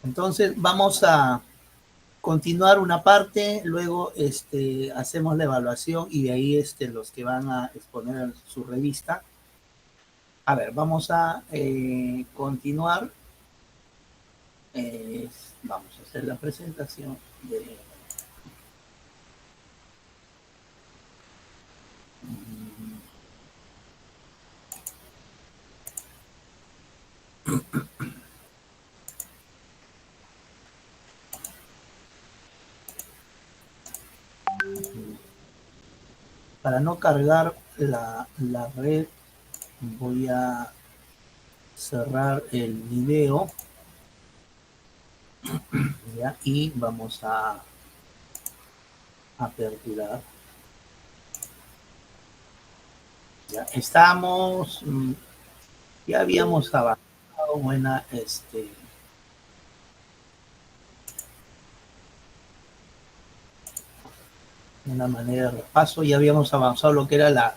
Entonces vamos a continuar una parte, luego hacemos la evaluación y de ahí los que van a exponer su revista. A ver, vamos a continuar. Vamos a hacer la presentación de... Para no cargar la red, voy a cerrar el video, ¿ya? Y vamos a aperturar. Ya estamos, ya habíamos avanzado buena, una manera de repaso, ya habíamos avanzado lo que era la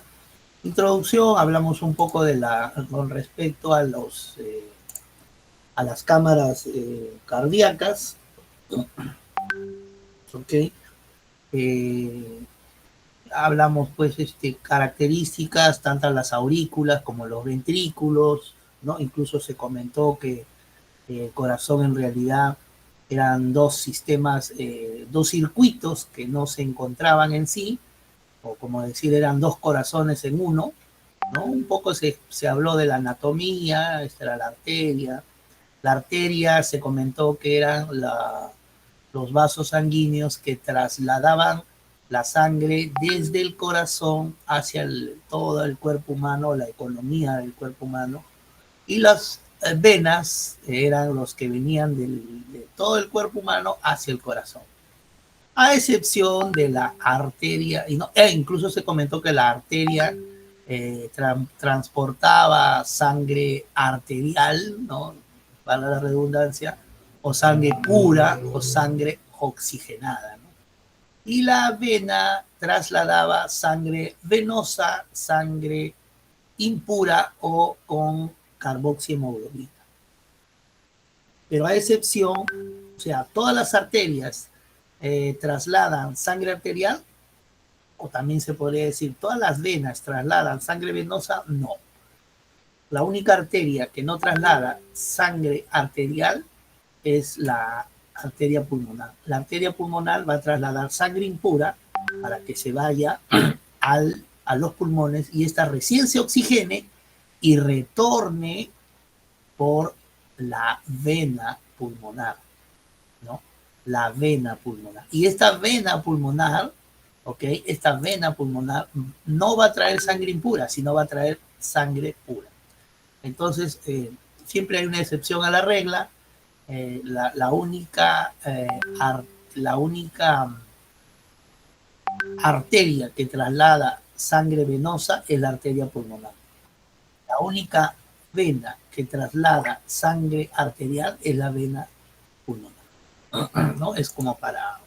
introducción, hablamos un poco de con respecto a a las cámaras cardíacas, ¿ok? Hablamos pues características, tanto las aurículas como los ventrículos, ¿no? Incluso se comentó que el corazón en realidad eran dos sistemas, dos circuitos que no se encontraban en sí, o como decir, eran dos corazones en uno, ¿no? Un poco se habló de la anatomía, esta era la arteria. La arteria se comentó que eran los vasos sanguíneos que trasladaban la sangre desde el corazón hacia todo el cuerpo humano, la economía del cuerpo humano, y las venas eran los que venían de todo el cuerpo humano hacia el corazón, a excepción de la arteria, y no, incluso se comentó que la arteria transportaba sangre arterial, ¿no? Para la redundancia, o sangre pura o sangre oxigenada, ¿no? Y la vena trasladaba sangre venosa, sangre impura o con carboxihemoglobina. Pero a excepción, o sea, todas las arterias trasladan sangre arterial, o también se podría decir, todas las venas trasladan sangre venosa, no. La única arteria que no traslada sangre arterial es la arteria pulmonar. La arteria pulmonar va a trasladar sangre impura para que se vaya a los pulmones y esta recién se oxigene y retorne por la vena pulmonar, ¿no? La vena pulmonar. Y esta vena pulmonar, ¿ok? Esta vena pulmonar no va a traer sangre impura, sino va a traer sangre pura. Entonces, siempre hay una excepción a la regla. La única, la única arteria que traslada sangre venosa es la arteria pulmonar. La única vena que traslada sangre arterial es la vena pulmonar, ¿no? Es como para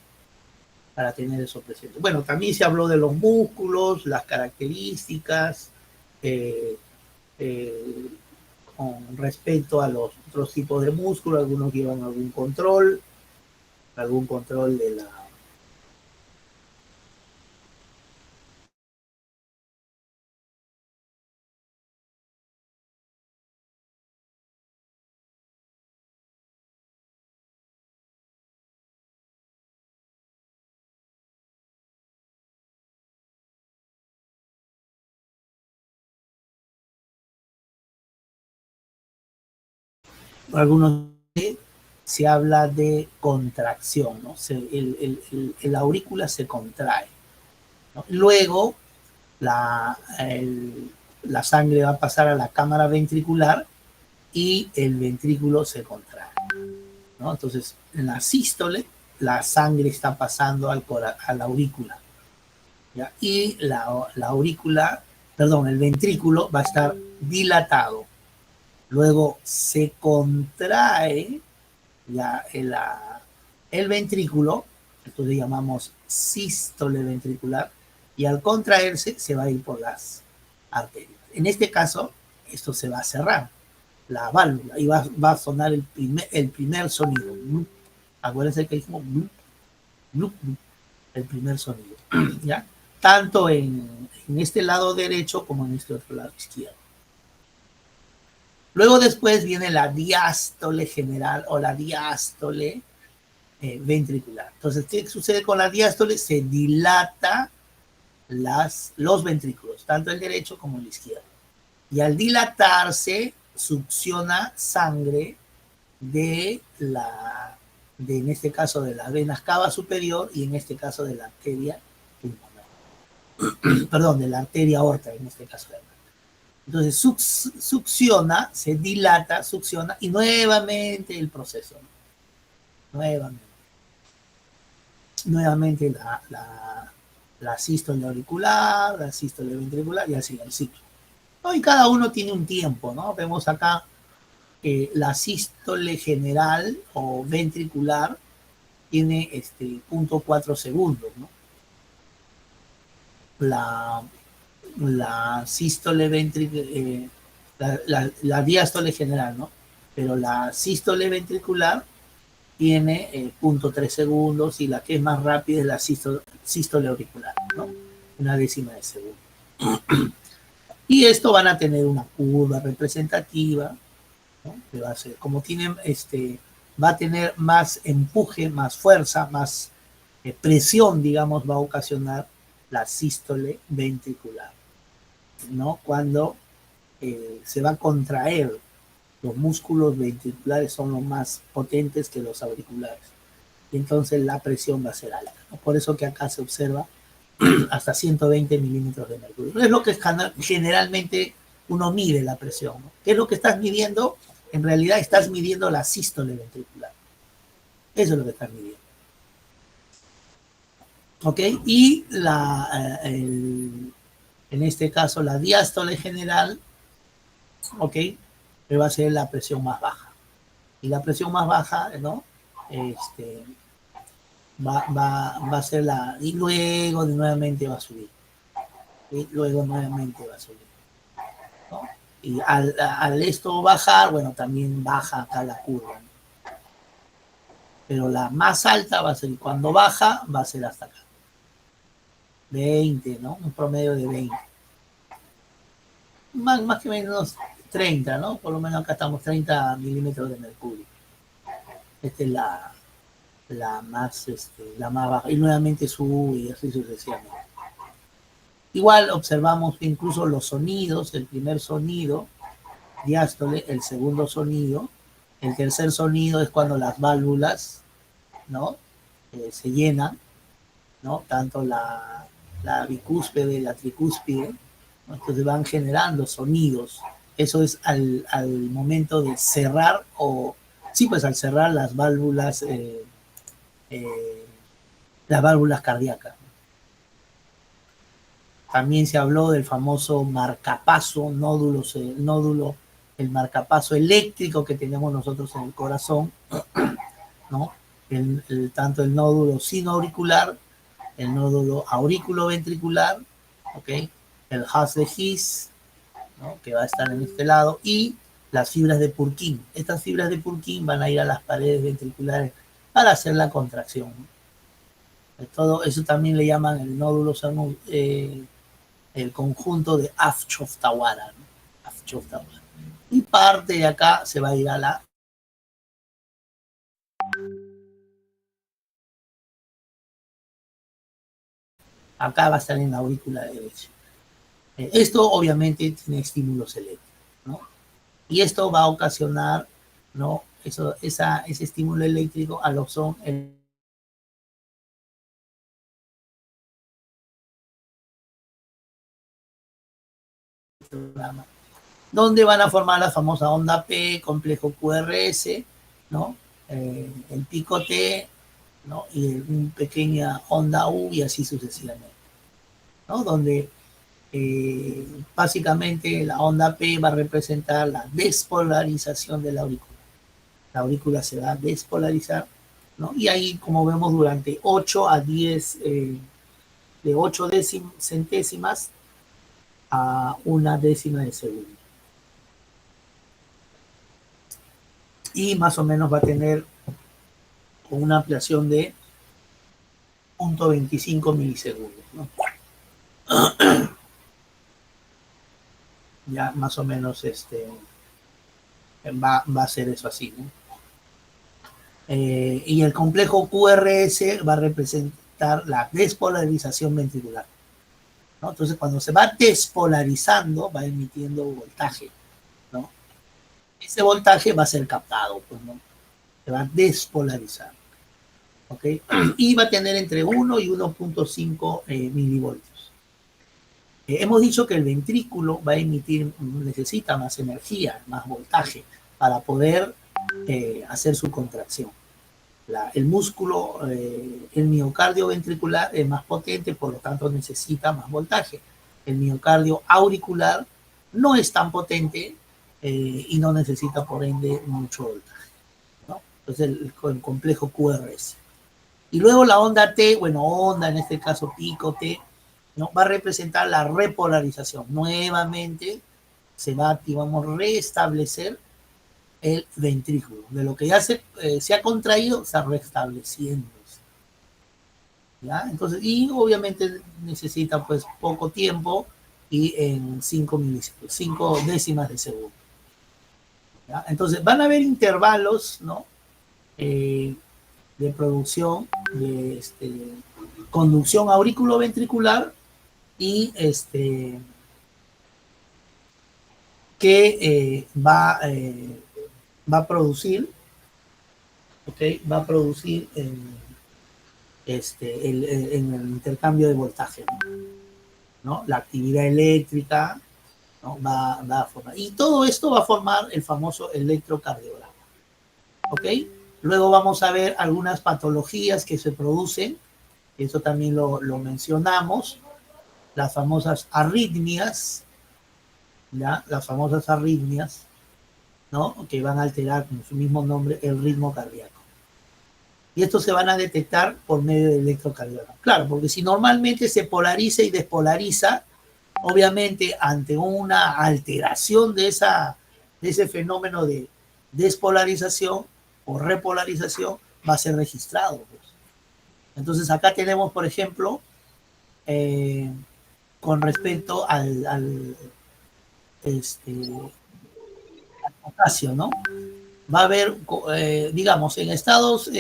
tener eso presente. Bueno, también se habló de los músculos, las características, eh, eh, con respecto a los otros tipos de músculos, algunos llevan algún control de la... Algunos se habla de contracción, ¿no? El aurícula se contrae, ¿no? Luego la sangre va a pasar a la cámara ventricular y el ventrículo se contrae, ¿no? Entonces, en la sístole, la sangre está pasando a la aurícula, ¿ya? Y la aurícula, perdón, el ventrículo va a estar dilatado. Luego se contrae ya el ventrículo, esto le llamamos sístole ventricular, y al contraerse se va a ir por las arterias. En este caso, esto se va a cerrar. la válvula y va a sonar el primer sonido. Acuérdense que dijimos el primer sonido, ¿ya? Tanto en este lado derecho como en este otro lado izquierdo. Luego después viene la diástole general o la diástole ventricular. Entonces, ¿qué sucede con la diástole? Se dilata los ventrículos, tanto el derecho como el izquierdo. Y al dilatarse, succiona sangre en este caso de la vena cava superior y en este caso de la arteria pulmonar. Perdón, de la arteria aorta en este caso. Entonces succiona, se dilata, succiona y nuevamente el proceso. Nuevamente la sístole auricular, la sístole ventricular y así el ciclo. ¿No? Y cada uno tiene un tiempo, ¿no? Vemos acá que la sístole general o ventricular tiene 0.4 segundos, ¿no? La sístole ventricular, la diástole general, ¿no? Pero la sístole ventricular tiene 0.3 segundos y la que es más rápida es la sístole auricular, ¿no? Una décima de segundo. Y esto van a tener una curva representativa, ¿no? Que va a ser, como tienen, va a tener más empuje, más fuerza, más presión, digamos, va a ocasionar la sístole ventricular, ¿no? Cuando se va a contraer, los músculos ventriculares son los más potentes que los auriculares. Y entonces la presión va a ser alta, ¿no? Por eso que acá se observa hasta 120 milímetros de mercurio. No es lo que generalmente uno mide la presión, ¿no? ¿Qué es lo que estás midiendo? En realidad estás midiendo la sístole ventricular. Eso es lo que estás midiendo. ¿Ok? Y en este caso la diástole general, ¿ok? Va a ser la presión más baja. Y la presión más baja, ¿no? Va a ser y luego nuevamente va a subir. Y luego nuevamente va a subir, ¿no? Y al esto bajar, bueno, también baja acá la curva, ¿no? Pero la más alta va a ser, cuando baja, va a ser hasta acá. 20, ¿no? Un promedio de 20. Más que menos 30, ¿no? Por lo menos acá estamos 30 milímetros de mercurio. Esta es la más baja. Y nuevamente sube y así sucesivamente. Igual observamos incluso los sonidos, el primer sonido, diástole, el segundo sonido, el tercer sonido es cuando las válvulas, ¿no? Se llenan, ¿no? Tanto la bicúspide y la tricúspide, ¿no? Entonces van generando sonidos. Eso es al momento de cerrar pues al cerrar las válvulas cardíacas. También se habló del famoso marcapaso, el marcapaso eléctrico que tenemos nosotros en el corazón, ¿no? Tanto el nódulo sinoauricular, el nódulo aurículo-ventricular, ¿ok? El haz de His, ¿no? Que va a estar en este lado, y las fibras de Purkinje. Estas fibras de Purkinje van a ir a las paredes ventriculares para hacer la contracción, ¿no? Todo eso también le llaman el nódulo el conjunto de Afchoftawara, ¿no? Afchoftawara. Y parte de acá se va a ir a acá va a estar en la aurícula derecha. Esto obviamente tiene estímulos eléctricos, ¿no? Y esto va a ocasionar, ¿no? Ese estímulo eléctrico a lo son el programa, donde van a formar la famosa onda P, complejo QRS, ¿no? El pico T, ¿no? Y una pequeña onda U y así sucesivamente, ¿no? Donde básicamente la onda P va a representar la despolarización de la aurícula. La aurícula se va a despolarizar, ¿no? Y ahí, como vemos, durante 8 a 10, de 8 centésimas a una décima de segundo. y más o menos va a tener una ampliación de 0.25 milisegundos, ¿no? Ya más o menos va a ser eso así, ¿no? Y el complejo QRS va a representar la despolarización ventricular, ¿no? Entonces, cuando se va despolarizando, va emitiendo voltaje, ¿no? Ese voltaje va a ser captado, pues, ¿no? Se va a despolarizar, ¿ok? Y va a tener entre 1 y 1.5 milivoltios. Hemos dicho que el ventrículo va a emitir, necesita más energía, más voltaje, para poder hacer su contracción. El músculo, el miocardio ventricular es más potente, por lo tanto necesita más voltaje. El miocardio auricular no es tan potente y no necesita, por ende, mucho voltaje, ¿no? Entonces, el complejo QRS. Y luego la onda T, bueno, onda en este caso pico T, ¿no? Va a representar la repolarización. Nuevamente se va, digamos, restablecer el ventrículo. De lo que ya se ha contraído, se está restableciendo. ¿Ya? Entonces, y obviamente necesita pues poco tiempo y en 5 milisegundos, 5 décimas de segundo. ¿Ya? Entonces, van a haber intervalos, ¿no? De producción de conducción auriculoventricular y que va a producir, ¿okay? Va a producir en el intercambio de voltaje, ¿no? La actividad eléctrica, ¿no? va a formar. Y todo esto va a formar el famoso electrocardiograma. ¿Ok? Luego vamos a ver algunas patologías que se producen, eso también lo mencionamos, las famosas arritmias, ¿ya? Las famosas arritmias, ¿no? Que van a alterar, con su mismo nombre, el ritmo cardíaco. Y estos se van a detectar por medio del electrocardiograma. Claro, porque si normalmente se polariza y despolariza, obviamente ante una alteración de ese fenómeno de despolarización o repolarización, va a ser registrado, pues. Entonces acá tenemos, por ejemplo, con respecto al potasio, ¿no? Va a haber, digamos, en estados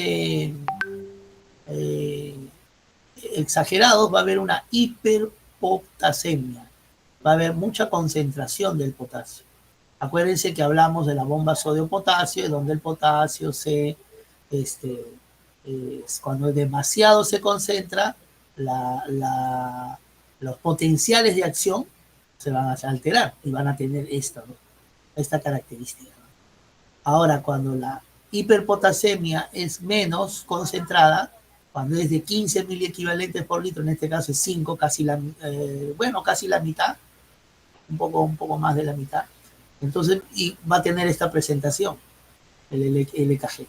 exagerados, va a haber una hiperpotasemia, va a haber mucha concentración del potasio. Acuérdense que hablamos de la bomba sodio-potasio, donde el potasio cuando demasiado se concentra, los potenciales de acción se van a alterar y van a tener esta característica. Ahora, cuando la hiperpotasemia es menos concentrada, cuando es de 15 miliequivalentes por litro, en este caso es 5, casi la mitad, un poco más de la mitad, entonces y va a tener esta presentación, el EKG.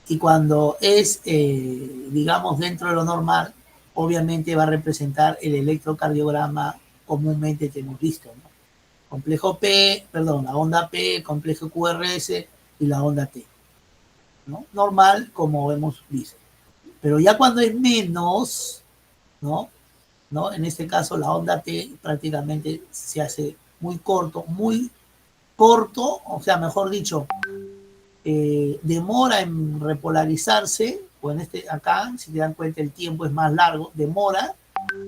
Y cuando es, digamos, dentro de lo normal, obviamente va a representar el electrocardiograma comúnmente que hemos visto, ¿no? La onda P, complejo QRS y la onda T, ¿no? Normal, como hemos visto. Pero ya cuando es menos, ¿no? En este caso, la onda T prácticamente se hace muy corto, o sea, mejor dicho, demora en repolarizarse, o acá, si te dan cuenta, el tiempo es más largo, demora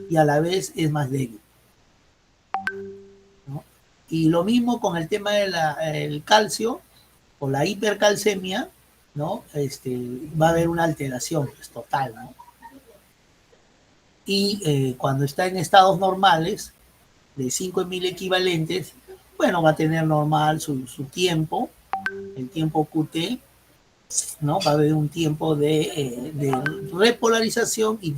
y a la vez es más débil, ¿no? Y lo mismo con el tema del calcio o la hipercalcemia, ¿no? Va a haber una alteración pues, total, ¿no? Y cuando está en estados normales, de 5.000 equivalentes, bueno, va a tener normal su tiempo, el tiempo QT, ¿no? Va a haber un tiempo de repolarización y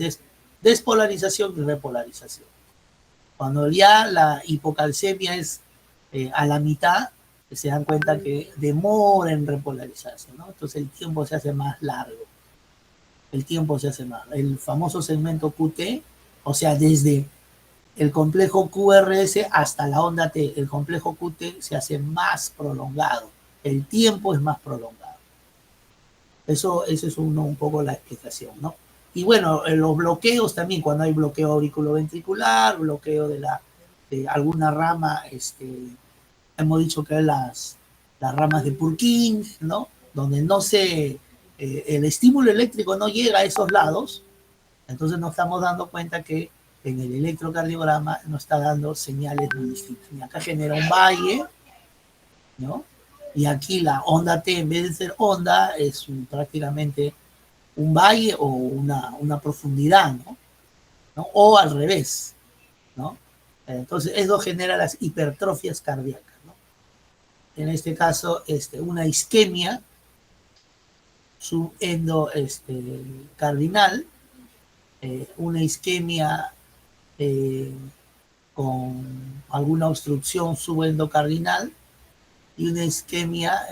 despolarización y repolarización. Cuando ya la hipocalcemia es a la mitad, se dan cuenta que demora en repolarizarse, ¿no? Entonces el tiempo se hace más largo. El famoso segmento QT, o sea, desde el complejo QRS hasta la onda T, el complejo QT se hace más prolongado. el tiempo es más prolongado. Eso es un poco la explicación, ¿no? Y bueno, los bloqueos también, cuando hay bloqueo auriculoventricular, bloqueo de alguna rama, hemos dicho que las ramas de Purkinje, ¿no? Donde no el estímulo eléctrico no llega a esos lados, entonces nos estamos dando cuenta que en el electrocardiograma nos está dando señales muy distintas. Y acá genera un valle, ¿no? Y aquí la onda T, en vez de ser onda, es prácticamente un valle o una profundidad, ¿no? ¿No? O al revés, ¿no? Entonces, eso genera las hipertrofias cardíacas, ¿no? En este caso, una isquemia subendo cardinal, una isquemia con alguna obstrucción subendocardinal y una isquemia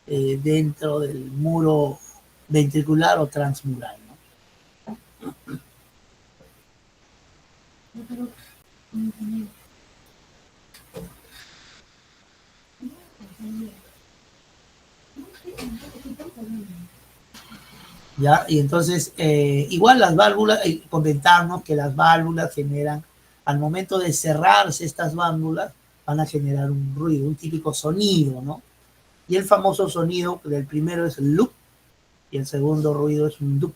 dentro del muro ventricular o transmural, ¿no? ¿Ya? Y entonces, igual las válvulas, comentarnos que las válvulas generan, al momento de cerrarse estas válvulas, van a generar un ruido, un típico sonido, ¿no? Y el famoso sonido del primero es el loop, y el segundo ruido es un dup,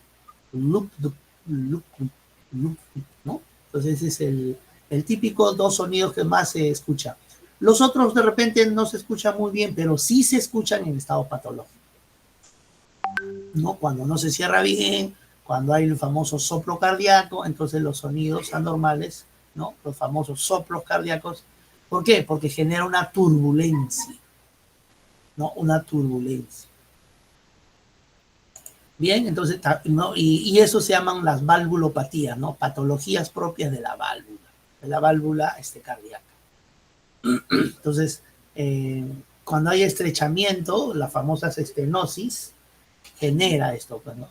loop, dup, loop, loop, ¿no? Entonces ese es el típico dos sonidos que más se escucha. Los otros de repente no se escuchan muy bien, pero sí se escuchan en estado patológico, ¿no? Cuando no se cierra bien, cuando hay el famoso soplo cardíaco, entonces los sonidos anormales, ¿no? Los famosos soplos cardíacos. ¿Por qué? Porque genera una turbulencia, ¿no? Una turbulencia. Bien, entonces, ¿no? Y eso se llaman las valvulopatías, ¿no? Patologías propias de la válvula cardíaca. Entonces, cuando hay estrechamiento, las famosas estenosis, genera esto, pues, ¿no?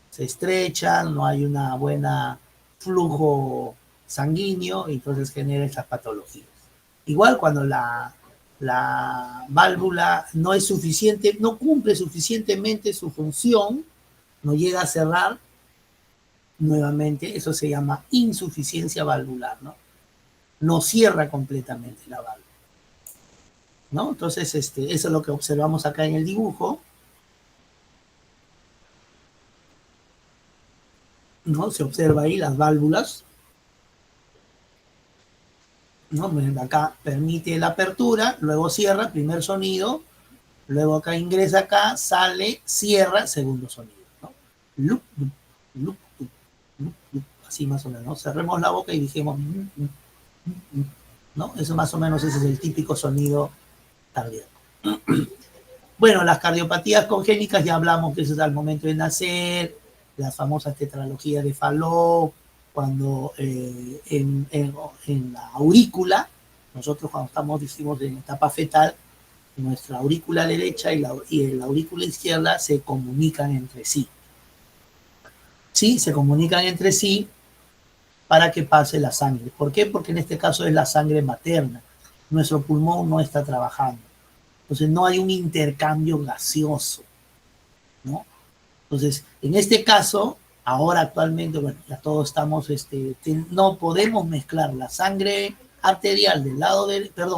Se estrechan, no hay una buena flujo sanguíneo, y entonces genera estas patologías. Igual cuando la válvula no es suficiente, no cumple suficientemente su función, no llega a cerrar nuevamente, eso se llama insuficiencia valvular, ¿no? No cierra completamente la válvula, ¿no? Entonces, eso es lo que observamos acá en el dibujo, ¿no? Se observa ahí las válvulas, ¿no? Acá permite la apertura, luego cierra, primer sonido, luego acá ingresa acá, sale, cierra, segundo sonido, ¿no? Loop, loop, loop, loop, loop, loop, así más o menos, ¿no? Cerremos la boca y dijimos, ¿no? Eso más o menos, ese es el típico sonido cardíaco. Bueno, las cardiopatías congénitas ya hablamos que eso es al momento de nacer, las famosas tetralogías de Fallot, cuando en la aurícula, nosotros cuando estamos, decimos, en etapa fetal, nuestra aurícula derecha y la aurícula izquierda se comunican entre sí. Sí, se comunican entre sí para que pase la sangre. ¿Por qué? Porque en este caso es la sangre materna. Nuestro pulmón no está trabajando. Entonces no hay un intercambio gaseoso, ¿no? Entonces, en este caso, ahora actualmente, bueno, ya todos estamos, no podemos mezclar la sangre arterial del lado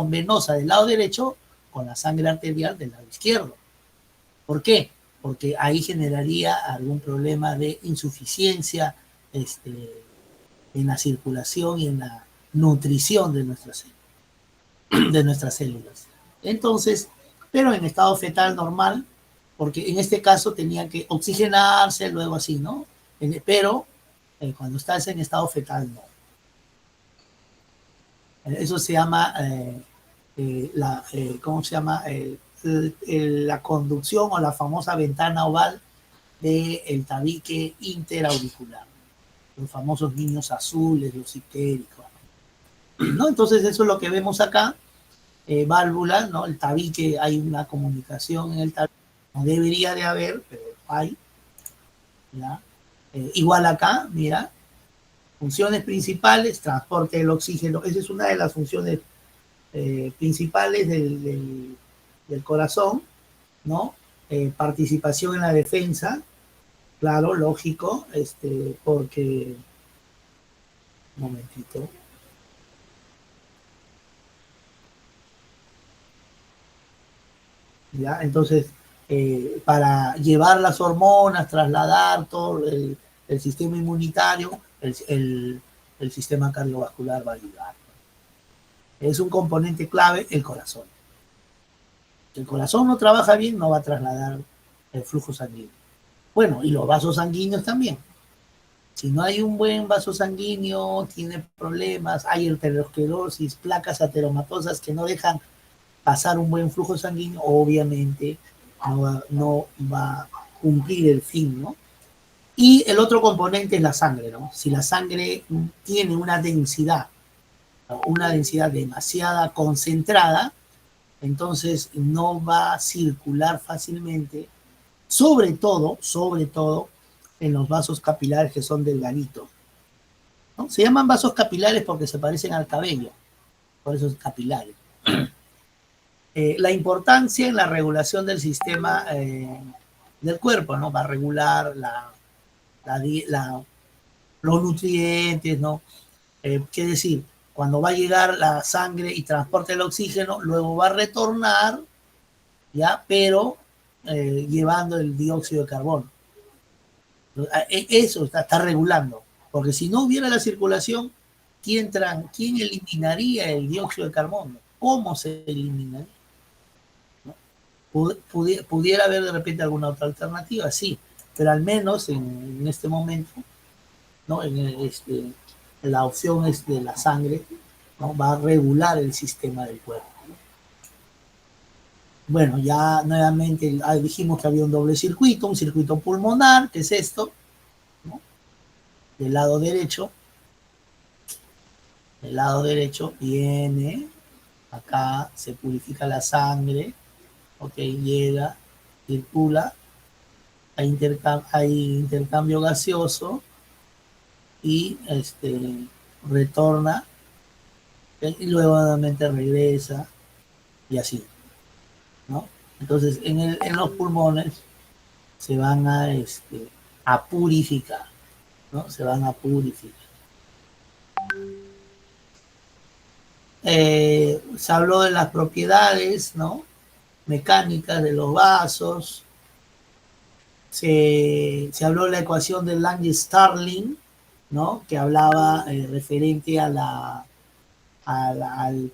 venosa del lado derecho con la sangre arterial del lado izquierdo. ¿Por qué? Porque ahí generaría algún problema de insuficiencia en la circulación y en la nutrición de nuestras células. Entonces, pero en estado fetal normal, porque en este caso tenía que oxigenarse, luego así, ¿no? Pero cuando estás en estado fetal, no. Eso se llama, ¿cómo se llama? La conducción o la famosa ventana oval del tabique interauricular. Los famosos niños azules, los ictéricos, ¿no? Entonces eso es lo que vemos acá, válvula, ¿no? El tabique, hay una comunicación en el tabique, no debería de haber, pero hay, ¿ya? Igual acá, mira, funciones principales, transporte del oxígeno, esa es una de las funciones principales del corazón, ¿no? Participación en la defensa, claro, lógico, porque, un momentito, ¿ya? Entonces, para llevar las hormonas, trasladar todo el sistema inmunitario, el sistema cardiovascular va a ayudar. Es un componente clave el corazón. Si el corazón no trabaja bien, no va a trasladar el flujo sanguíneo. Bueno, y los vasos sanguíneos también. Si no hay un buen vaso sanguíneo, tiene problemas, hay arteriosclerosis, placas ateromatosas que no dejan pasar un buen flujo sanguíneo, obviamente no va a cumplir el fin, ¿no? Y el otro componente es la sangre, ¿no? Si la sangre tiene una densidad demasiada concentrada, entonces no va a circular fácilmente, sobre todo en los vasos capilares que son delgaditos, ¿no? Se llaman vasos capilares porque se parecen al cabello, por eso es capilares. La importancia en la regulación del sistema del cuerpo, ¿no? Va a regular los nutrientes, ¿no? ¿Qué decir? Cuando va a llegar la sangre y transporte el oxígeno, luego va a retornar, ¿ya? Pero llevando el dióxido de carbono. Eso está regulando, porque si no hubiera la circulación, ¿quién eliminaría el dióxido de carbono? ¿Cómo se eliminaría? Pudiera haber de repente alguna otra alternativa, sí, pero al menos en este momento, ¿no? La opción es de la sangre, ¿no? Va a regular el sistema del cuerpo. Bueno, ya nuevamente dijimos que había un doble circuito, un circuito pulmonar, que es esto, ¿no? Del lado derecho. Del lado derecho viene, acá se purifica la sangre, ok, llega, circula, hay intercambio gaseoso y retorna y luego nuevamente regresa y así, ¿no? Entonces en los pulmones se van a purificar, ¿no? Se van a purificar. Se habló de las propiedades, ¿no? Mecánicas de los vasos. Se habló de la ecuación de Lange-Starling, ¿no? Que hablaba referente al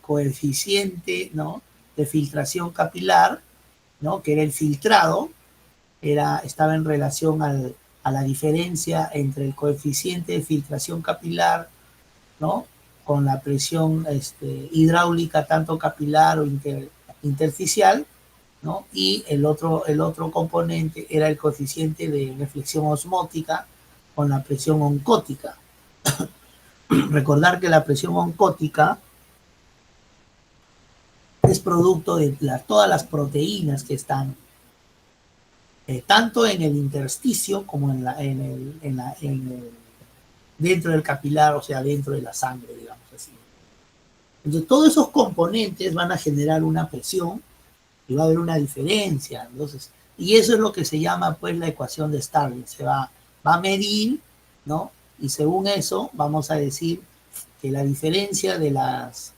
coeficiente, ¿no? De filtración capilar, ¿no? Que era el filtrado, estaba en relación a la diferencia entre el coeficiente de filtración capilar, ¿no? Con la presión hidráulica, tanto capilar o intersticial, ¿no? Y el otro componente era el coeficiente de reflexión osmótica con la presión oncótica. Recordar que la presión oncótica es producto de todas las proteínas que están tanto en el intersticio como dentro del capilar, o sea, dentro de la sangre, digamos así. Entonces, todos esos componentes van a generar una presión y va a haber una diferencia. Entonces, y eso es lo que se llama, pues, la ecuación de Starling. Se va a medir, ¿no? Y según eso, vamos a decir que la diferencia de las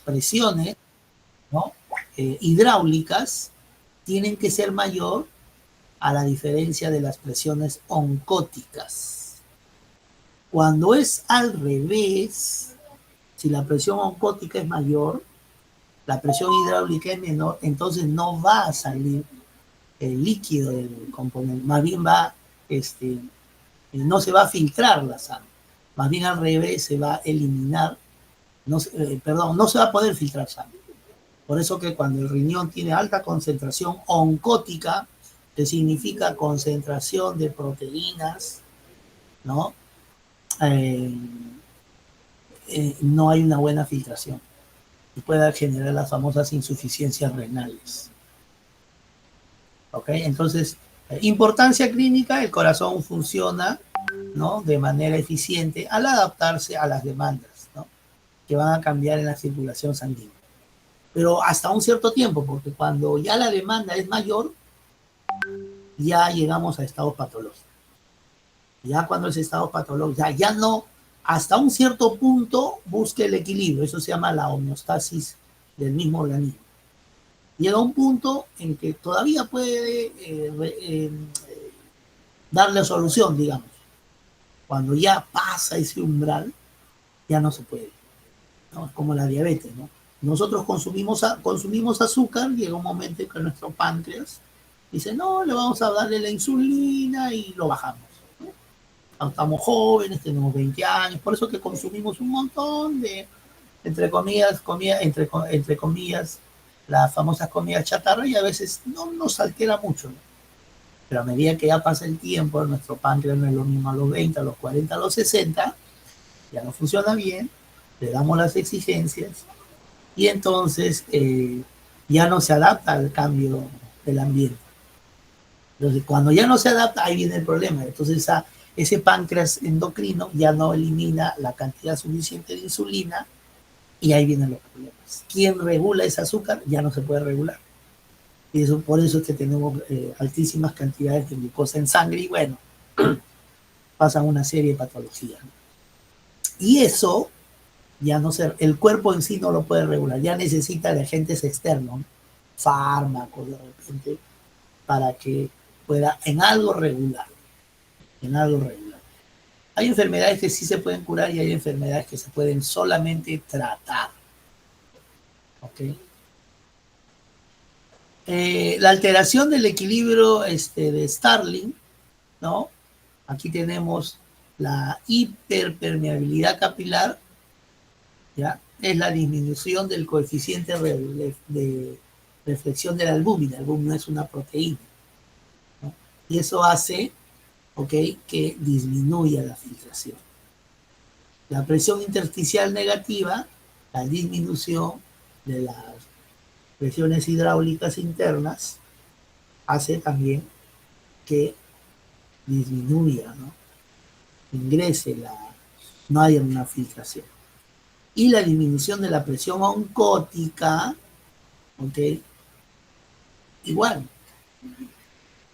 presiones, ¿no? Hidráulicas tienen que ser mayor a la diferencia de las presiones oncóticas. Cuando es al revés, si la presión oncótica es mayor, la presión hidráulica es menor, entonces no va a salir el líquido del componente, más bien no se va a filtrar la sangre, más bien al revés se va a eliminar, no se va a poder filtrar sangre. Por eso que cuando el riñón tiene alta concentración oncótica, que significa concentración de proteínas, ¿no? No hay una buena filtración y puede generar las famosas insuficiencias renales. ¿Ok? Entonces, importancia clínica, el corazón funciona, ¿no? De manera eficiente al adaptarse a las demandas, ¿no? Que van a cambiar en la circulación sanguínea. pero hasta un cierto tiempo, porque cuando ya la demanda es mayor, ya llegamos a estados patológicos. Ya cuando es estado patológico, ya no, hasta un cierto punto busca el equilibrio, eso se llama la homeostasis del mismo organismo. Llega un punto en que todavía puede darle solución, digamos. Cuando ya pasa ese umbral, ya no se puede, ¿no? Es como la diabetes, ¿no? Nosotros consumimos azúcar, llega un momento en que nuestro páncreas dice, no, le vamos a darle la insulina y lo bajamos. Estamos jóvenes, tenemos 20 años, por eso que consumimos un montón de, entre comillas, entre comillas, las famosas comidas chatarra y a veces no nos altera mucho, ¿no? Pero a medida que ya pasa el tiempo, nuestro páncreas no es lo mismo a los 20, a los 40, a los 60, ya no funciona bien, le damos las exigencias y entonces ya no se adapta al cambio del ambiente. Entonces, cuando ya no se adapta, ahí viene el problema. Entonces, ese páncreas endocrino ya no elimina la cantidad suficiente de insulina y ahí vienen los problemas. ¿Quién regula ese azúcar? Ya no se puede regular. Y eso, por eso es que tenemos altísimas cantidades de glucosa en sangre y bueno, pasan una serie de patologías. Y eso ya no se, el cuerpo en sí no lo puede regular, ya necesita de agentes externos, fármacos de repente, para que pueda en algo regular, en algo regular. Hay enfermedades que sí se pueden curar y hay enfermedades que se pueden solamente tratar. ¿Ok? La alteración del equilibrio de Starling, ¿no? Aquí tenemos la hiperpermeabilidad capilar, ¿ya? Es la disminución del coeficiente de reflexión de la albúmina. La albúmina es una proteína, ¿no? Y eso hace, ¿ok?, que disminuya la filtración. La presión intersticial negativa, la disminución de las presiones hidráulicas internas, hace también que disminuya, ¿no? Ingrese no haya una filtración. Y la disminución de la presión oncótica, ¿ok? Igual.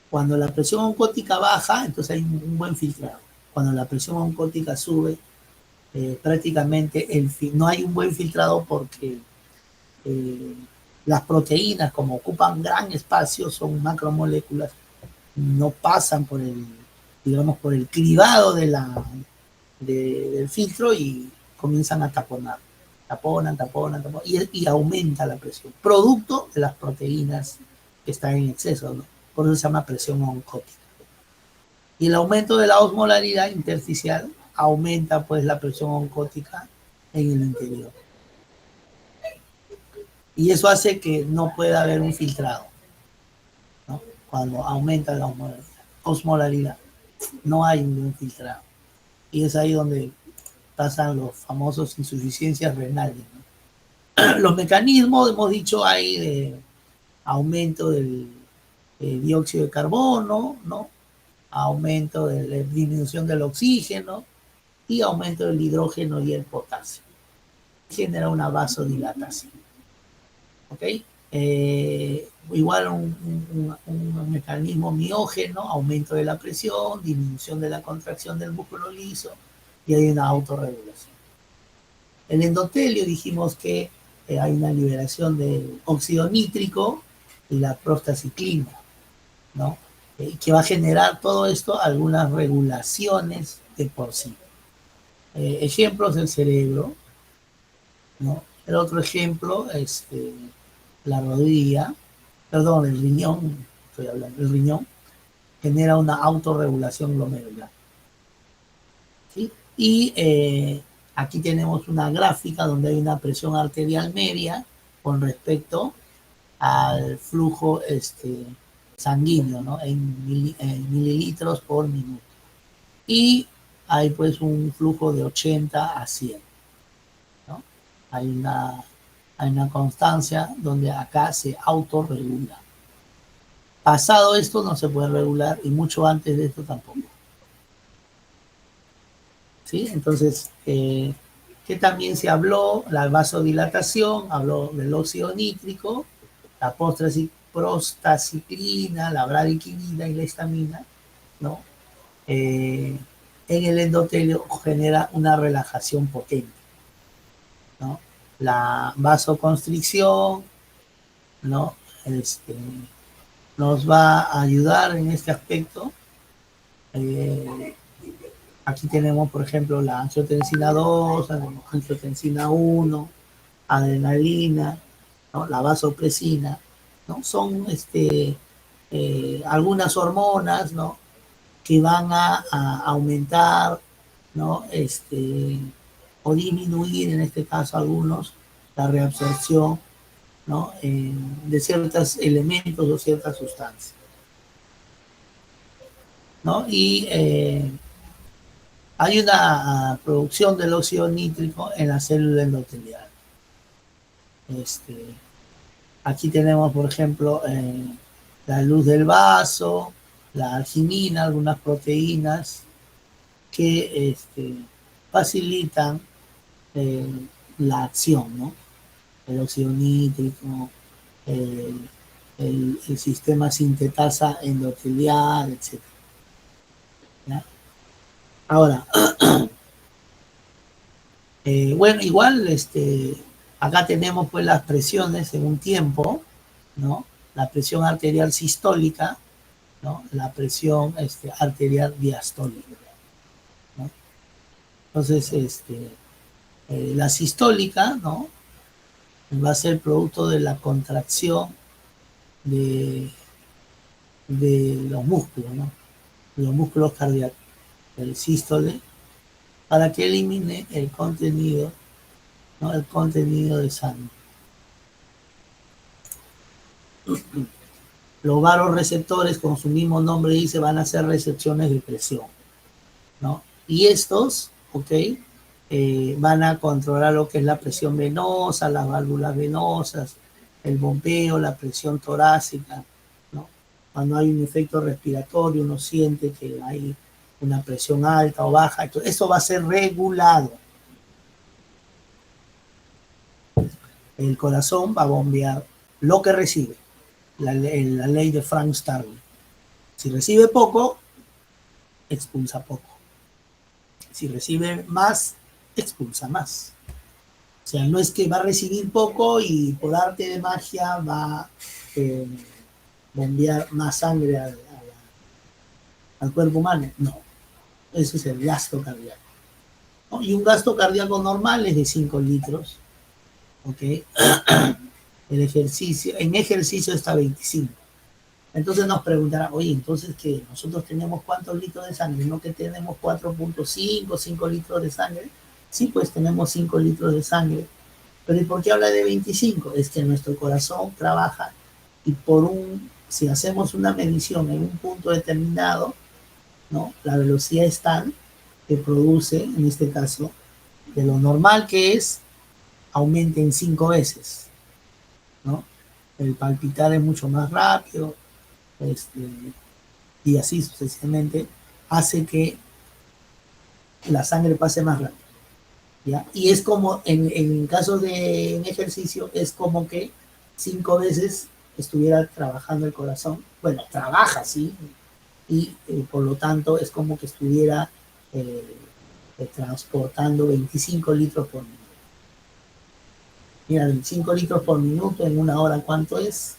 Cuando la presión oncótica baja, entonces hay un buen filtrado. Cuando la presión oncótica sube, prácticamente no hay un buen filtrado porque las proteínas, como ocupan gran espacio, son macromoléculas, no pasan por el, digamos, por el cribado del filtro y comienzan a taponar. Taponan y aumenta la presión, producto de las proteínas que están en exceso, ¿no? Por eso se llama presión oncótica. Y el aumento de la osmolaridad intersticial aumenta pues la presión oncótica en el interior. Y eso hace que no pueda haber un filtrado, ¿no? Cuando aumenta la osmolaridad, no hay un filtrado. Y es ahí donde pasan los famosos insuficiencias renales, ¿no? Los mecanismos, hemos dicho, hay de aumento del dióxido de carbono, ¿no? Aumento de la disminución del oxígeno y aumento del hidrógeno y el potasio. Genera una vasodilatación. ¿Ok? Igual un mecanismo miógeno, aumento de la presión, disminución de la contracción del músculo liso y hay una autorregulación. El endotelio dijimos que hay una liberación de óxido nítrico y la prostaciclina, ¿no? Que va a generar todo esto algunas regulaciones de por sí. Ejemplos del cerebro, ¿no? El otro ejemplo es la rodilla, perdón, el riñón, estoy hablando, el riñón genera una autorregulación glomerular. ¿Sí? Y aquí tenemos una gráfica donde hay una presión arterial media con respecto al flujo sanguíneo, ¿no? En mililitros por minuto. Y hay pues un flujo de 80 a 100, ¿no? Hay una constancia donde acá se autorregula. Pasado esto no se puede regular y mucho antes de esto tampoco. ¿Sí? Entonces, que también se habló, la vasodilatación, habló del óxido nítrico, la prostaciclina, la bradiquinina y la histamina, ¿no? En el endotelio genera una relajación potente, ¿no? La vasoconstricción, ¿no? Nos va a ayudar en este aspecto. Aquí tenemos, por ejemplo, la angiotensina 2, angiotensina 1, adrenalina, ¿no? La vasopresina, ¿no? Son algunas hormonas, ¿no? Que van a aumentar, ¿no? O disminuir, en este caso, algunos, la reabsorción, ¿no? De ciertos elementos o ciertas sustancias, ¿no? Y hay una producción del óxido nítrico en la célula endotelial. Aquí tenemos, por ejemplo, la luz del vaso, la arginina, algunas proteínas que facilitan la acción, ¿no? El óxido nítrico, el sistema sintetasa endotelial, etc. ¿Ya? Ahora, bueno, igual acá tenemos pues las presiones en un tiempo, ¿no? La presión arterial sistólica, ¿no? La presión arterial diastólica, ¿no? Entonces, la sistólica, ¿no? Va a ser producto de la contracción de los músculos, ¿no? De los músculos cardíacos, el sístole, para que elimine el contenido, ¿no? El contenido de sangre. Los varoreceptores, como su mismo nombre dice, van a hacer recepciones de presión, ¿no? Y estos, ¿ok? Van a controlar lo que es la presión venosa, las válvulas venosas, el bombeo, la presión torácica, ¿no? Cuando hay un efecto respiratorio, uno siente que hay una presión alta o baja, entonces eso va a ser regulado. El corazón va a bombear lo que recibe, la ley de Frank Starling. Si recibe poco, expulsa poco. Si recibe más, expulsa más. O sea, no es que va a recibir poco y por arte de magia va a bombear más sangre al cuerpo humano. No, eso es el gasto cardíaco, ¿no? Y un gasto cardíaco normal es de 5 litros, ¿ok? En ejercicio está 25. Entonces nos preguntarán, oye, entonces que nosotros tenemos cuántos litros de sangre, no que tenemos 4.5, 5 litros de sangre. Sí, pues tenemos 5 litros de sangre. Pero ¿y por qué habla de 25? Es que nuestro corazón trabaja y si hacemos una medición en un punto determinado, ¿no? La velocidad es tal que produce, en este caso, de lo normal que es, aumenta en 5 veces, ¿no? El palpitar es mucho más rápido, y así sucesivamente, hace que la sangre pase más rápido, ¿ya? Y es como, en caso de un ejercicio, es como que 5 veces estuviera trabajando el corazón. Bueno, trabaja, sí, y por lo tanto es como que estuviera transportando 25 litros por minuto. Mira, 25 litros por minuto en una hora, ¿cuánto es?